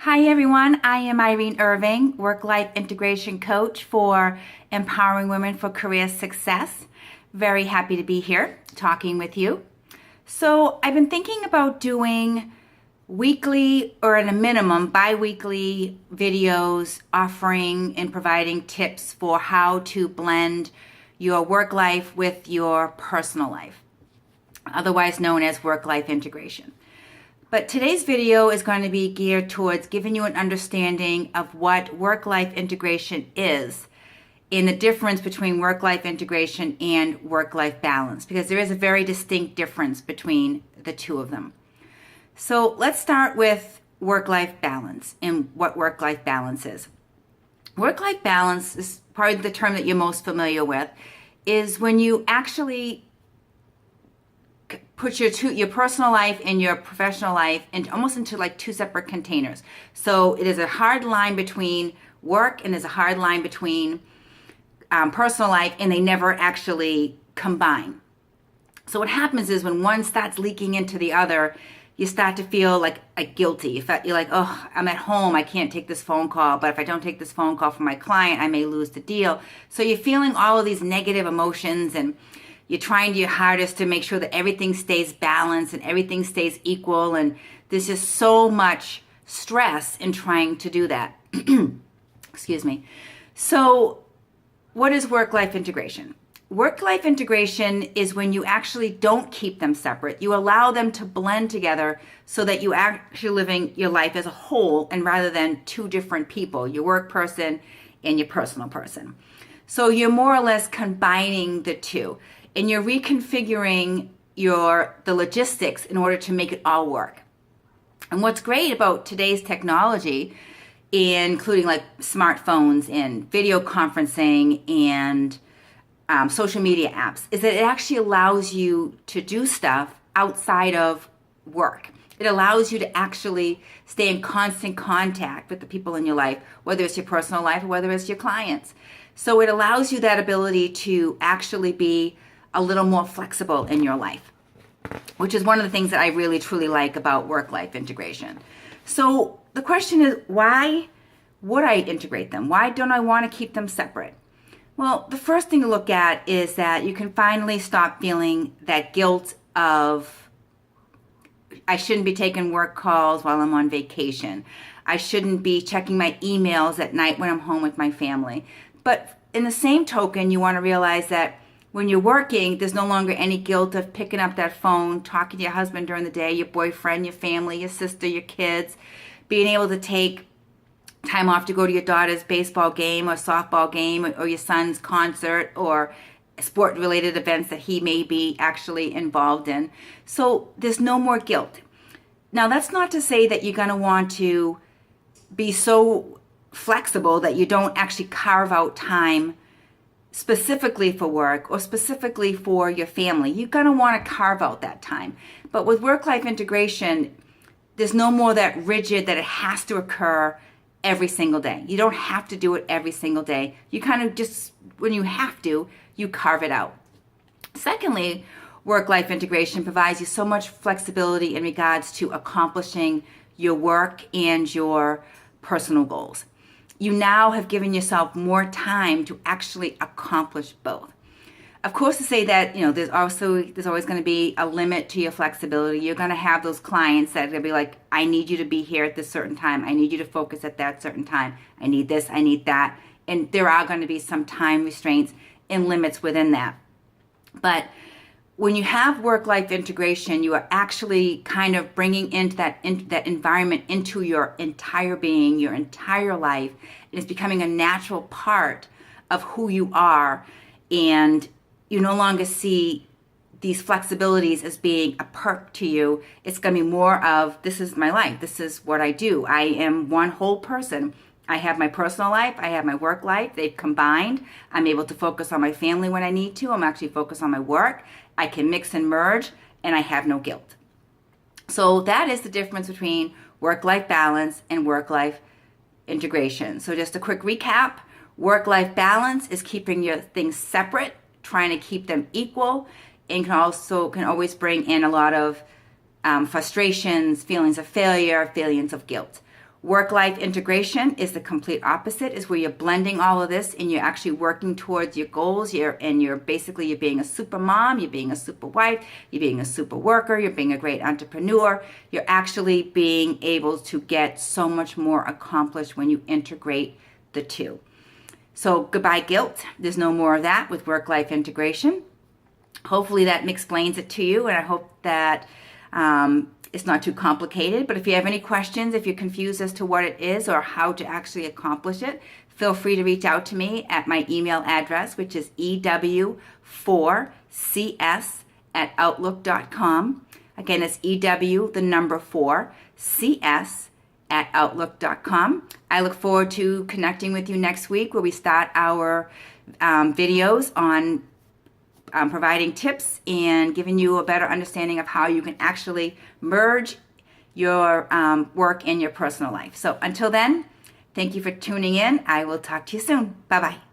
Hi everyone, I am Irene Irving, work-life integration coach for empowering women for career success. Very happy to be here talking with you. So I've been thinking about doing weekly or at a minimum bi-weekly videos offering and providing tips for how to blend your work life with your personal life, otherwise known as work-life integration. But today's video is going to be geared towards giving you an understanding of what work-life integration is and the difference between work-life integration and work-life balance, because there is a very distinct difference between the two of them. So let's start with work-life balance and what work-life balance is. Work-life balance is probably the term that you're most familiar with, is when you actually put your personal life and your professional life almost into like two separate containers. So it is a hard line between work and there's a hard line between personal life, and they never actually combine. So what happens is when one starts leaking into the other, you start to feel like guilty. You're like, oh, I'm at home, I can't take this phone call, but if I don't take this phone call from my client, I may lose the deal. So you're feeling all of these negative emotions, and you're trying your hardest to make sure that everything stays balanced and everything stays equal. And there's just so much stress in trying to do that. Excuse me. So what is work-life integration? Work-life integration is when you actually don't keep them separate. You allow them to blend together so that you actually living your life as a whole, and rather than two different people, your work person and your personal person. So you're more or less combining the two, and you're reconfiguring the logistics in order to make it all work. And what's great about today's technology, including like smartphones and video conferencing and social media apps, is that it actually allows you to do stuff outside of work. It allows you to actually stay in constant contact with the people in your life, whether it's your personal life or whether it's your clients. So it allows you that ability to actually be a little more flexible in your life, which is one of the things that I really truly like about work-life integration. So the question is, why would I integrate them? Why don't I want to keep them separate? Well, the first thing to look at is that you can finally stop feeling that guilt of, I shouldn't be taking work calls while I'm on vacation. I shouldn't be checking my emails at night when I'm home with my family. But in the same token, you want to realize that when you're working, there's no longer any guilt of picking up that phone, talking to your husband during the day, your boyfriend, your family, your sister, your kids, being able to take time off to go to your daughter's baseball game or softball game or your son's concert or sport-related events that he may be actually involved in. So there's no more guilt. Now, that's not to say that you're going to want to be so flexible that you don't actually carve out time specifically for work or specifically for your family. You're going to want to carve out that time. But with work-life integration, there's no more that rigid that it has to occur every single day. You don't have to do it every single day. You kind of just, when you have to, you carve it out. Secondly, work-life integration provides you so much flexibility in regards to accomplishing your work and your personal goals. You now have given yourself more time to actually accomplish both. Of course, to say that, there's always going to be a limit to your flexibility. You're going to have those clients that are going to be like, I need you to be here at this certain time. I need you to focus at that certain time. I need this, I need that. And there are going to be some time restraints and limits within that. But when you have work-life integration, you are actually kind of bringing into that environment into your entire being, your entire life. And it's becoming a natural part of who you are. And you no longer see these flexibilities as being a perk to you. It's going to be more of, this is my life. This is what I do. I am one whole person. I have my personal life. I have my work life. They've combined. I'm able to focus on my family when I need to. I'm actually focused on my work. I can mix and merge, and I have no guilt. So that is the difference between work-life balance and work-life integration. So just a quick recap. Work-life balance is keeping your things separate, trying to keep them equal, and can always bring in a lot of frustrations, feelings of failure, feelings of guilt. Work-life integration is the complete opposite, is where you're blending all of this and you're actually working towards your goals. You're being a super mom, you're being a super wife, you're being a super worker, you're being a great entrepreneur. You're actually being able to get so much more accomplished when you integrate the two. So goodbye guilt. There's no more of that with work-life integration. Hopefully that explains it to you, and I hope that it's not too complicated. But if you have any questions, if you're confused as to what it is or how to actually accomplish it, feel free to reach out to me at my email address, which is ew4cs@outlook.com. Again, it's ew4cs@outlook.com. I look forward to connecting with you next week, where we start our videos on providing tips and giving you a better understanding of how you can actually merge your work and your personal life. So until then, thank you for tuning in. I will talk to you soon. Bye-bye.